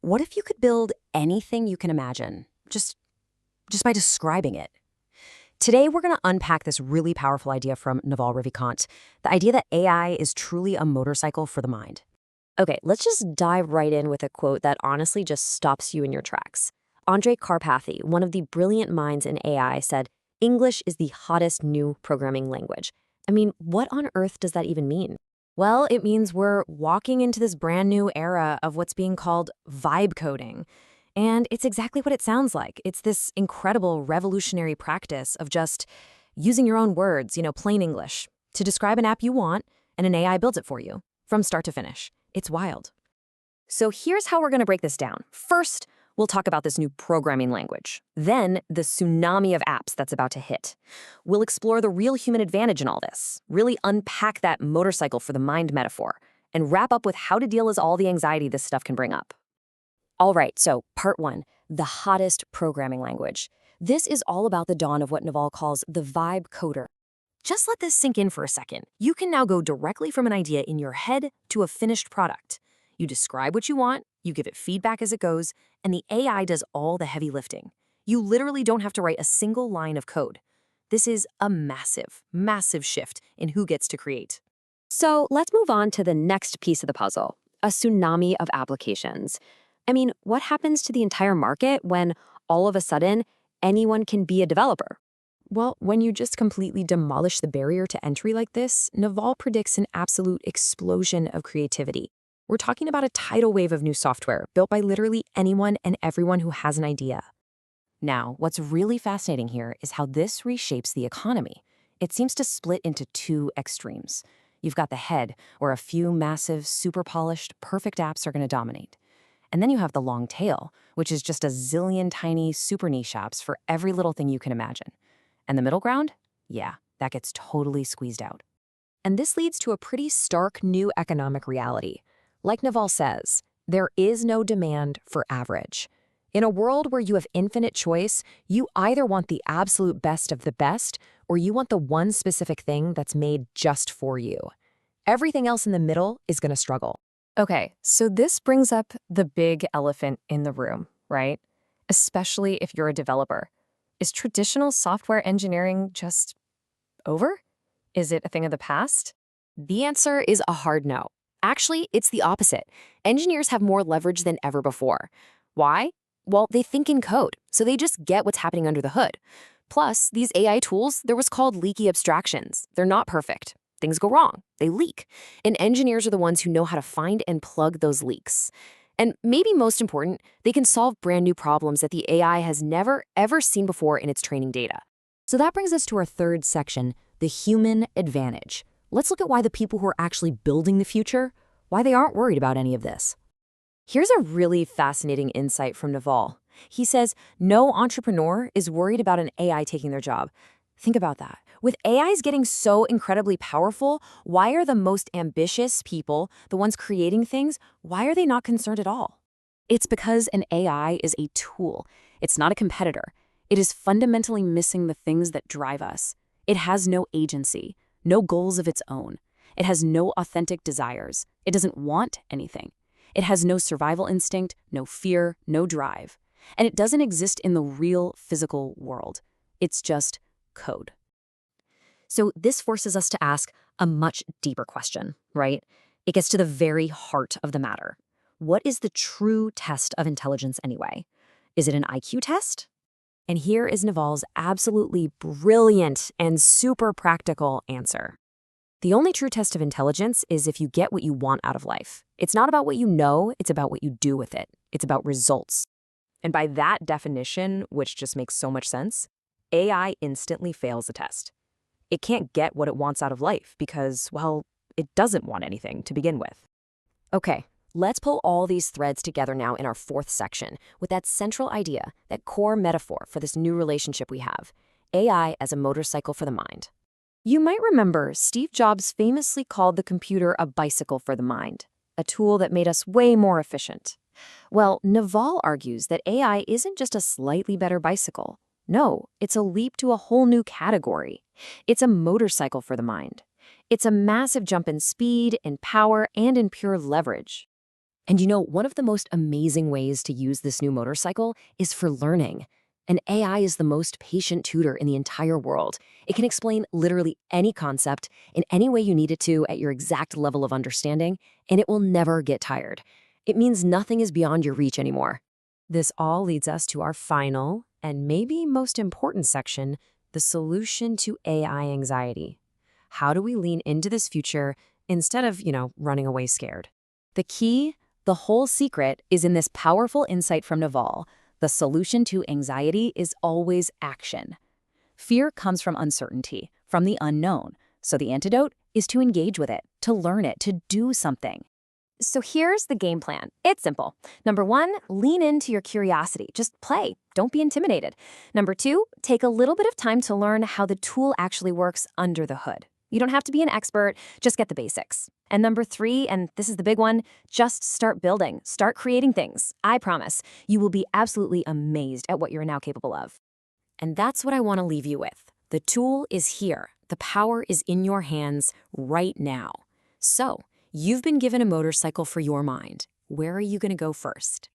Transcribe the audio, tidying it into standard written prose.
What if you could build anything you can imagine, just by describing it? Today, we're going to unpack this really powerful idea from Naval Ravikant, the idea that AI is truly a motorcycle for the mind. Okay, let's just dive right in with a quote that honestly just stops you in your tracks. Andre Karpathy, one of the brilliant minds in AI, said, "English is the hottest new programming language." I mean, what on earth does that even mean? Well, it means we're walking into this brand new era of what's being called vibe coding. And it's exactly what it sounds like. It's this incredible revolutionary practice of just using your own words, plain English, to describe an app you want, and an AI builds it for you from start to finish. It's wild. So here's how we're going to break this down. First, we'll talk about this new programming language. Then, the tsunami of apps that's about to hit. We'll explore the real human advantage in all this, really unpack that motorcycle for the mind metaphor, and wrap up with how to deal with all the anxiety this stuff can bring up. All right, so part one, the hottest programming language. This is all about the dawn of what Naval calls the vibe coder. Just let this sink in for a second. You can now go directly from an idea in your head to a finished product. You describe what you want, you give it feedback as it goes, and the AI does all the heavy lifting. You literally don't have to write a single line of code. This is a massive, massive shift in who gets to create. So let's move on to the next piece of the puzzle, a tsunami of applications. I mean, what happens to the entire market when all of a sudden anyone can be a developer? Well, when you just completely demolish the barrier to entry like this, Naval predicts an absolute explosion of creativity. We're talking about a tidal wave of new software built by literally anyone and everyone who has an idea. Now, what's really fascinating here is how this reshapes the economy. It seems to split into two extremes. You've got the head, where a few massive, super polished, perfect apps are going to dominate. And then you have the long tail, which is just a zillion tiny, super niche apps for every little thing you can imagine. And the middle ground? Yeah, that gets totally squeezed out. And this leads to a pretty stark new economic reality. Like Naval says, there is no demand for average. In a world where you have infinite choice, you either want the absolute best of the best, or you want the one specific thing that's made just for you. Everything else in the middle is going to struggle. Okay, so this brings up the big elephant in the room, right? Especially if you're a developer. Is traditional software engineering just over? Is it a thing of the past? The answer is a hard no. Actually, it's the opposite. Engineers have more leverage than ever before. Why? Well, they think in code, so they just get what's happening under the hood. Plus, these AI tools, they're what's called leaky abstractions. They're not perfect. Things go wrong. They leak. And engineers are the ones who know how to find and plug those leaks. And maybe most important, they can solve brand new problems that the AI has never, ever seen before in its training data. So that brings us to our third section, the human advantage. Let's look at why the people who are actually building the future, why they aren't worried about any of this. Here's a really fascinating insight from Naval. He says, no entrepreneur is worried about an AI taking their job. Think about that. With AIs getting so incredibly powerful, why are the most ambitious people, the ones creating things, why are they not concerned at all? It's because an AI is a tool. It's not a competitor. It is fundamentally missing the things that drive us. It has no agency, no goals of its own. It has no authentic desires. It doesn't want anything. It has no survival instinct, no fear, no drive. And it doesn't exist in the real physical world. It's just code. So this forces us to ask a much deeper question, right? It gets to the very heart of the matter. What is the true test of intelligence anyway? Is it an IQ test? And here is Naval's absolutely brilliant and super practical answer. The only true test of intelligence is if you get what you want out of life. It's not about what you know, it's about what you do with it. It's about results. And by that definition, which just makes so much sense, AI instantly fails the test. It can't get what it wants out of life because, well, it doesn't want anything to begin with. Okay, let's pull all these threads together now in our fourth section with that central idea, that core metaphor for this new relationship we have, AI as a motorcycle for the mind. You might remember Steve Jobs famously called the computer a bicycle for the mind, a tool that made us way more efficient. Well, Naval argues that AI isn't just a slightly better bicycle. No, it's a leap to a whole new category. It's a motorcycle for the mind. It's a massive jump in speed, in power, and in pure leverage. And one of the most amazing ways to use this new motorcycle is for learning. And AI is the most patient tutor in the entire world. It can explain literally any concept in any way you need it to at your exact level of understanding, and it will never get tired. It means nothing is beyond your reach anymore. This all leads us to our final and maybe most important section, the solution to AI anxiety. How do we lean into this future instead of, running away scared? The key, the whole secret, is in this powerful insight from Naval. The solution to anxiety is always action. Fear comes from uncertainty, from the unknown. So the antidote is to engage with it, to learn it, to do something. So here's the game plan. It's simple. Number 1, lean into your curiosity. Just play. Don't be intimidated. Number 2, take a little bit of time to learn how the tool actually works under the hood. You don't have to be an expert, just get the basics. And number 3, and this is the big one, just start building, start creating things. I promise, you will be absolutely amazed at what you're now capable of. And that's what I want to leave you with. The tool is here. The power is in your hands right now. So, you've been given a motorcycle for your mind. Where are you going to go first?